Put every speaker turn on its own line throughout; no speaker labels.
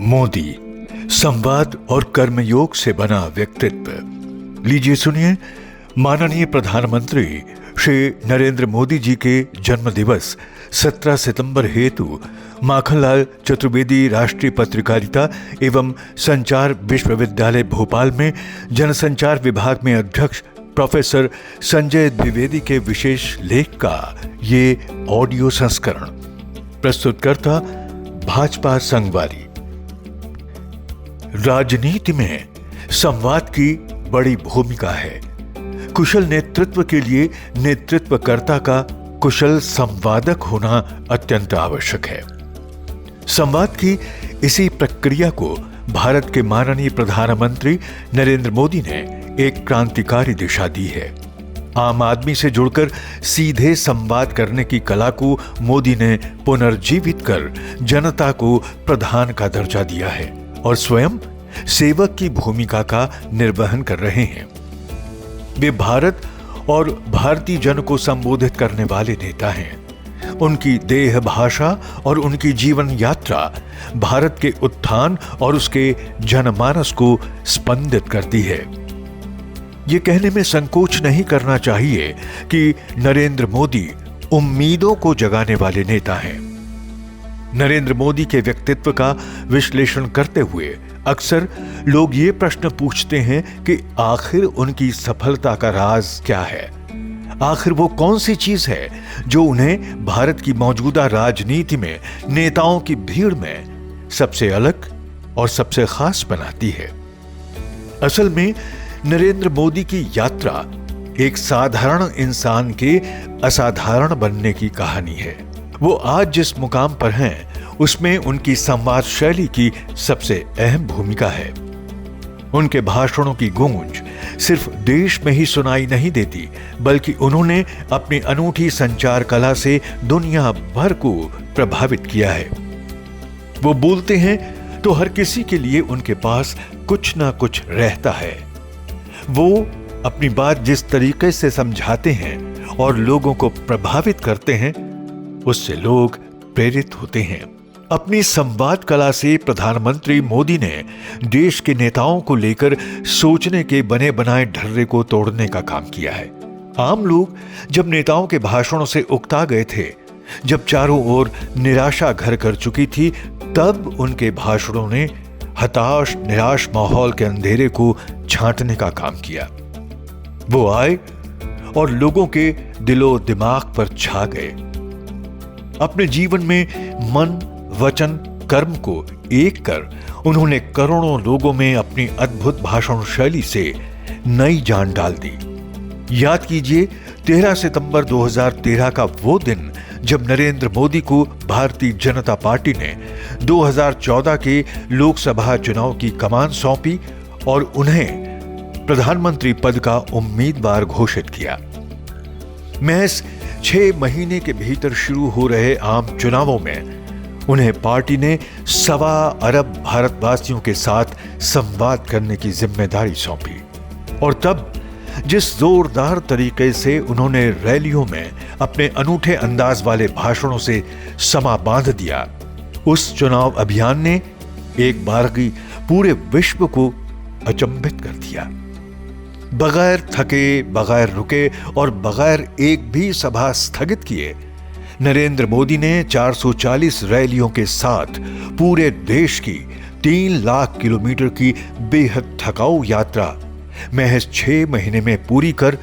मोदी, संवाद और कर्मयोग से बना व्यक्तित्व। लीजिए सुनिए माननीय प्रधानमंत्री श्री नरेंद्र मोदी जी के जन्म दिवस 17 सितंबर हेतु माखनलाल चतुर्वेदी राष्ट्रीय पत्रकारिता एवं संचार विश्वविद्यालय भोपाल में जनसंचार विभाग में अध्यक्ष प्रोफेसर संजय द्विवेदी के विशेष लेख का ये ऑडियो संस्करण। प्रस्तुतकर्ता भाजपा संगवारी। राजनीति में संवाद की बड़ी भूमिका है। कुशल नेतृत्व के लिए नेतृत्वकर्ता का कुशल संवादक होना अत्यंत आवश्यक है। संवाद की इसी प्रक्रिया को भारत के माननीय प्रधानमंत्री नरेंद्र मोदी ने एक क्रांतिकारी दिशा दी है। आम आदमी से जुड़कर सीधे संवाद करने की कला को मोदी ने पुनर्जीवित कर जनता को प्रधान का दर्जा दिया है और स्वयं सेवक की भूमिका का निर्वहन कर रहे हैं। वे भारत और भारतीय जन को संबोधित करने वाले नेता हैं। उनकी देह भाषा और उनकी जीवन यात्रा भारत के उत्थान और उसके जनमानस को स्पंदित करती है। ये कहने में संकोच नहीं करना चाहिए कि नरेंद्र मोदी उम्मीदों को जगाने वाले नेता हैं। नरेंद्र मोदी के व्यक्तित्व का विश्लेषण करते हुए अक्सर लोग ये प्रश्न पूछते हैं कि आखिर उनकी सफलता का राज क्या है। आखिर वो कौन सी चीज है जो उन्हें भारत की मौजूदा राजनीति में नेताओं की भीड़ में सबसे अलग और सबसे खास बनाती है। असल में नरेंद्र मोदी की यात्रा एक साधारण इंसान के असाधारण बनने की कहानी है। वो आज जिस मुकाम पर हैं, उसमें उनकी संवाद शैली की सबसे अहम भूमिका है। उनके भाषणों की गूंज सिर्फ देश में ही सुनाई नहीं देती, बल्कि उन्होंने अपनी अनूठी संचार कला से दुनिया भर को प्रभावित किया है। वो बोलते हैं तो हर किसी के लिए उनके पास कुछ ना कुछ रहता है। वो अपनी बात जिस तरीके से समझाते हैं और लोगों को प्रभावित करते हैं, उससे लोग प्रेरित होते हैं। अपनी संवाद कला से प्रधानमंत्री मोदी ने देश के नेताओं को लेकर सोचने के बने बनाए ढर्रे को तोड़ने का काम किया है। आम लोग जब नेताओं के भाषणों से उकता गए थे, जब चारों ओर निराशा घर कर चुकी थी, तब उनके भाषणों ने हताश निराश माहौल के अंधेरे को छांटने का काम किया। वो आए और लोगों के दिलो दिमाग पर छा गए। अपने जीवन में मन वचन कर्म को एक कर उन्होंने करोड़ों लोगों में अपनी अद्भुत भाषण शैली से नई जान डाल दी। याद कीजिए 13 सितंबर 2013 का वो दिन जब नरेंद्र मोदी को भारतीय जनता पार्टी ने 2014 के लोकसभा चुनाव की कमान सौंपी और उन्हें प्रधानमंत्री पद का उम्मीदवार घोषित किया। महज 6 महीने के भीतर शुरू हो रहे आम चुनावों में उन्हें पार्टी ने 1.25 अरब भारतवासियों के साथ संवाद करने की जिम्मेदारी सौंपी। और तब जिस जोरदार तरीके से उन्होंने रैलियों में अपने अनूठे अंदाज वाले भाषणों से समा बांध दिया, उस चुनाव अभियान ने एक बारगी पूरे विश्व को अचंभित कर दिया। बगैर थके, बगैर रुके और बगैर एक भी सभा स्थगित किए नरेंद्र मोदी ने 440 रैलियों के साथ पूरे देश की 3 लाख किलोमीटर की बेहद थकाऊ यात्रा महज 6 महीने में पूरी कर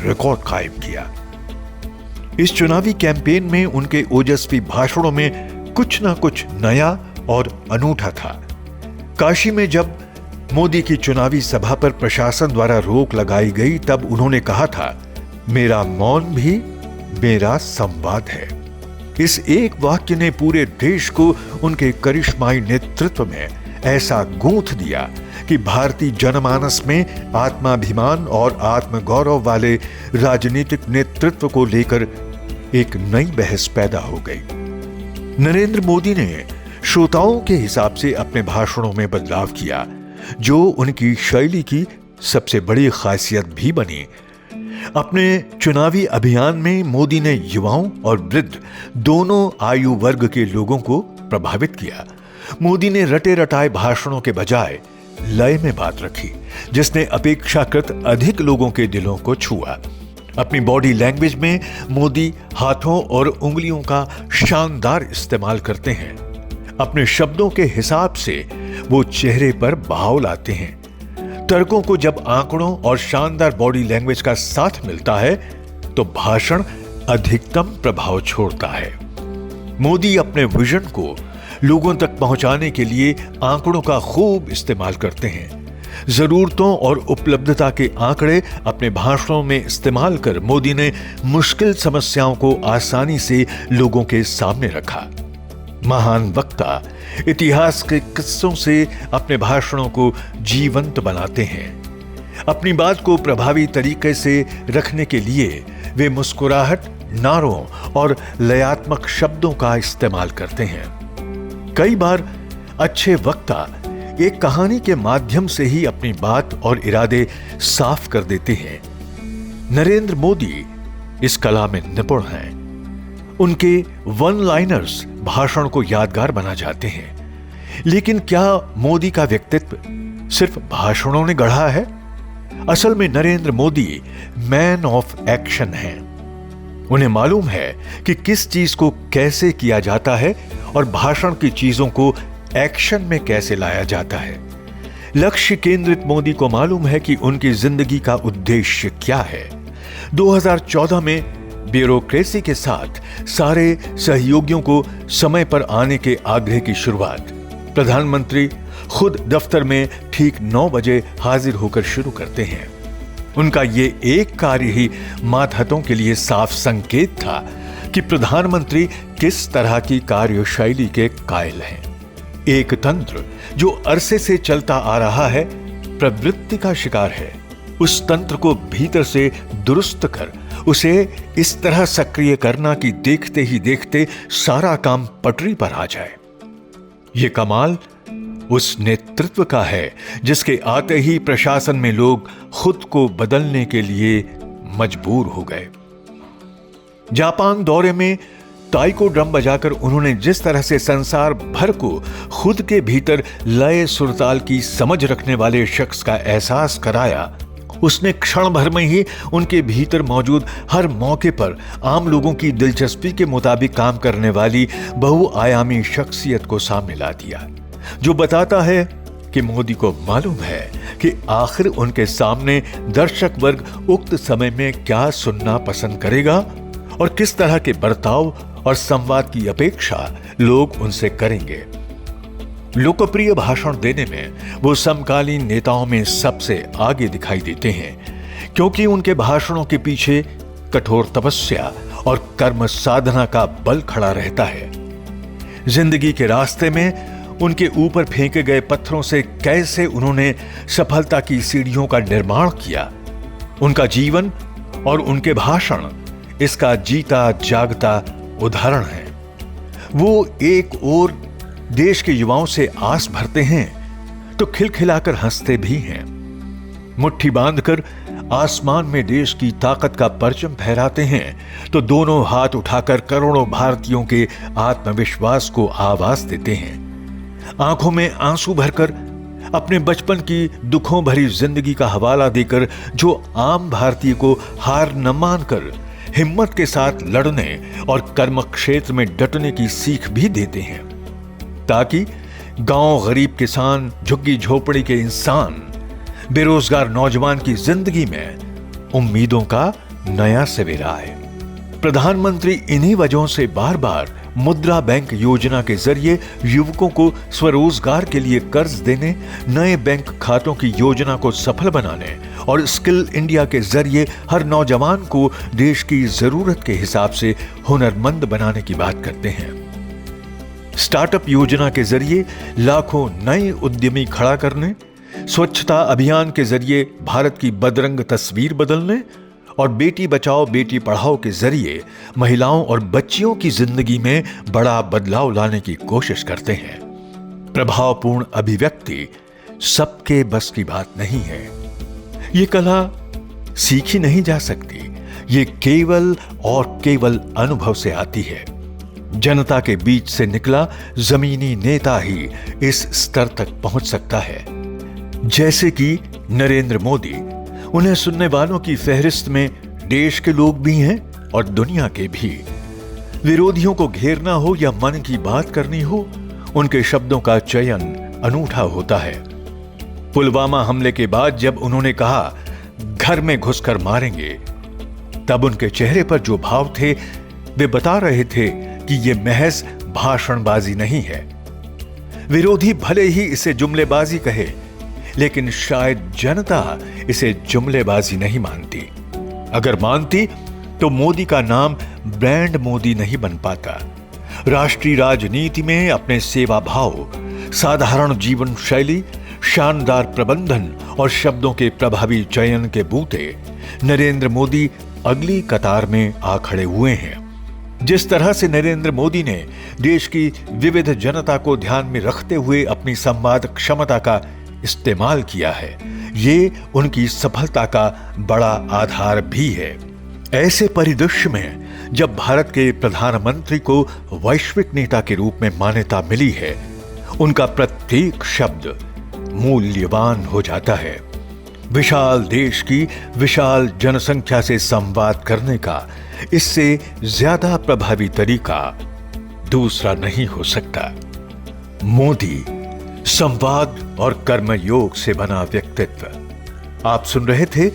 रिकॉर्ड कायम किया। इस चुनावी कैंपेन में उनके ओजस्वी भाषणों में कुछ ना कुछ नया और अनूठा था। काशी में जब मोदी की चुनावी सभा पर प्रशासन द्वारा रोक लगाई गई, तब उन्होंने कहा था, मेरा मौन भी मेरा संवाद है। इस एक वाक्य ने पूरे देश को उनके करिश्माई नेतृत्व में ऐसा गूंथ दिया कि भारतीय जनमानस में आत्माभिमान और आत्मगौरव वाले राजनीतिक नेतृत्व को लेकर एक नई बहस पैदा हो गई। नरेंद्र मोदी ने श्रोताओं के हिसाब से अपने भाषणों में बदलाव किया, जो उनकी शैली की सबसे बड़ी खासियत भी बनी। अपने चुनावी अभियान में मोदी ने युवाओं और वृद्ध दोनों आयु वर्ग के लोगों को प्रभावित किया। मोदी ने रटे रटाए भाषणों के बजाय लय में बात रखी, जिसने अपेक्षाकृत अधिक लोगों के दिलों को छुआ। अपनी बॉडी लैंग्वेज में मोदी हाथों और उंगलियों का शानदार इस्तेमाल करते हैं। अपने शब्दों के हिसाब से वो चेहरे पर भाव लाते हैं। तर्कों को जब आंकड़ों और शानदार बॉडी लैंग्वेज का साथ मिलता है तो भाषण अधिकतम प्रभाव छोड़ता है। मोदी अपने विजन को लोगों तक पहुंचाने के लिए आंकड़ों का खूब इस्तेमाल करते हैं। जरूरतों और उपलब्धता के आंकड़े अपने भाषणों में इस्तेमाल कर मोदी ने मुश्किल समस्याओं को आसानी से लोगों के सामने रखा। महान वक्ता इतिहास के किस्सों से अपने भाषणों को जीवंत बनाते हैं। अपनी बात को प्रभावी तरीके से रखने के लिए वे मुस्कुराहट, नारों और लयात्मक शब्दों का इस्तेमाल करते हैं। कई बार अच्छे वक्ता एक कहानी के माध्यम से ही अपनी बात और इरादे साफ कर देते हैं। नरेंद्र मोदी इस कला में निपुण हैं। उनके वन लाइनर्स भाषण को यादगार बना जाते हैं। लेकिन क्या मोदी का व्यक्तित्व सिर्फ भाषणों ने गढ़ा है? असल में Narendra Modi man of action हैं। उन्हें मालूम है कि किस चीज को कैसे किया जाता है और भाषण की चीजों को एक्शन में कैसे लाया जाता है। लक्ष्य केंद्रित मोदी को मालूम है कि उनकी जिंदगी का उद्देश्य क्या है। 2014 में ब्यूरोक्रेसी के साथ सारे सहयोगियों को समय पर आने के आग्रह की शुरुआत प्रधानमंत्री खुद दफ्तर में ठीक 9 बजे हाजिर होकर शुरू करते हैं। उनका ये एक कार्य ही मातहतों के लिए साफ संकेत था कि प्रधानमंत्री किस तरह की कार्यशैली के कायल हैं। एक तंत्र जो अरसे से चलता आ रहा है प्रवृत्ति का शिकार है। उस तंत्र को भीतर से दुरुस्त कर उसे इस तरह सक्रिय करना कि देखते ही देखते सारा काम पटरी पर आ जाए। ये कमाल उस नेतृत्व का है जिसके आते ही प्रशासन में लोग खुद को बदलने के लिए मजबूर हो गए। जापान दौरे में ताइको ड्रम बजाकर उन्होंने जिस तरह से संसार भर को खुद के भीतर लय सुरताल की समझ रखने वाले शख्स का एहसास कराया, उसने क्षण भर में ही उनके भीतर मौजूद हर मौके पर आम लोगों की दिलचस्पी के मुताबिक काम करने वाली बहुआयामी शख्सियत को सामने ला दिया, जो बताता है कि मोदी को मालूम है कि आखिर उनके सामने दर्शक वर्ग उक्त समय में क्या सुनना पसंद करेगा और किस तरह के बर्ताव और संवाद की अपेक्षा लोग उनसे करेंगे। लोकप्रिय भाषण देने में वो समकालीन नेताओं में सबसे आगे दिखाई देते हैं, क्योंकि उनके भाषणों के पीछे कठोर तपस्या और कर्म साधना का बल खड़ा रहता है। जिंदगी के रास्ते में उनके ऊपर फेंके गए पत्थरों से कैसे उन्होंने सफलता की सीढ़ियों का निर्माण किया, उनका जीवन और उनके भाषण इसका जीता जागता उदाहरण है। वो एक ओर देश के युवाओं से आस भरते हैं तो खिलखिलाकर हंसते भी हैं। मुट्ठी बांधकर आसमान में देश की ताकत का परचम फहराते हैं तो दोनों हाथ उठाकर करोड़ों भारतीयों के आत्मविश्वास को आवाज देते हैं। आंखों में आंसू भरकर अपने बचपन की दुखों भरी जिंदगी का हवाला देकर जो आम भारतीय को हार न मानकर हिम्मत के साथ लड़ने और कर्म क्षेत्र में डटने की सीख भी देते हैं, ताकि गांव गरीब किसान, झुग्गी झोपड़ी के इंसान, बेरोजगार नौजवान की जिंदगी में उम्मीदों का नया सवेरा आए। प्रधानमंत्री इन्हीं वजहों से बार बार मुद्रा बैंक योजना के जरिए युवकों को स्वरोजगार के लिए कर्ज देने, नए बैंक खातों की योजना को सफल बनाने और स्किल इंडिया के जरिए हर नौजवान को देश की जरूरत के हिसाब से हुनरमंद बनाने की बात करते हैं। स्टार्टअप योजना के जरिए लाखों नए उद्यमी खड़ा करने, स्वच्छता अभियान के जरिए भारत की बदरंग तस्वीर बदलने और बेटी बचाओ बेटी पढ़ाओ के जरिए महिलाओं और बच्चियों की जिंदगी में बड़ा बदलाव लाने की कोशिश करते हैं। प्रभावपूर्ण अभिव्यक्ति सबके बस की बात नहीं है। ये कला सीखी नहीं जा सकती, ये केवल और केवल अनुभव से आती है। जनता के बीच से निकला जमीनी नेता ही इस स्तर तक पहुंच सकता है। जैसे कि नरेंद्र मोदी, उन्हें सुनने वालों की फहरिस्त में देश के लोग भी हैं और दुनिया के भी। विरोधियों को घेरना हो या मन की बात करनी हो, उनके शब्दों का चयन अनूठा होता है। पुलवामा हमले के बाद जब उन्होंने कहा घर में घुसकर मारेंगे, तब उनके चेहरे पर जो भाव थे वे बता रहे थे कि यह महज भाषणबाजी नहीं है। विरोधी भले ही इसे जुमलेबाजी कहे, लेकिन शायद जनता इसे जुमलेबाजी नहीं मानती। अगर मानती तो मोदी का नाम ब्रांड मोदी नहीं बन पाता। राष्ट्रीय राजनीति में अपने सेवा भाव, साधारण जीवन शैली, शानदार प्रबंधन और शब्दों के प्रभावी चयन के बूते नरेंद्र मोदी अगली कतार में आ खड़े हुए हैं। जिस तरह से नरेंद्र मोदी ने देश की विविध जनता को ध्यान में रखते हुए अपनी संवाद क्षमता का इस्तेमाल किया है, ये उनकी सफलता का बड़ा आधार भी है। ऐसे परिदृश्य में जब भारत के प्रधानमंत्री को वैश्विक नेता के रूप में मान्यता मिली है, उनका प्रत्येक शब्द मूल्यवान हो जाता है। विशाल देश की विशाल जनसंख्या से संवाद करने का इससे ज्यादा प्रभावी तरीका दूसरा नहीं हो सकता। मोदी संवाद और कर्मयोग से बना व्यक्तित्व। आप सुन रहे थे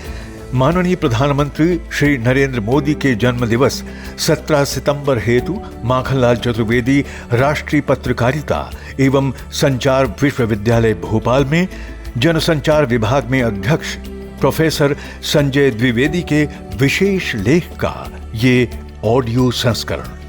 माननीय प्रधानमंत्री श्री नरेंद्र मोदी के जन्म दिवस 17 सितंबर हेतु माखनलाल चतुर्वेदी राष्ट्रीय पत्रकारिता एवं संचार विश्वविद्यालय भोपाल में जनसंचार विभाग में अध्यक्ष प्रोफेसर संजय द्विवेदी के विशेष लेख का ये ऑडियो संस्करण।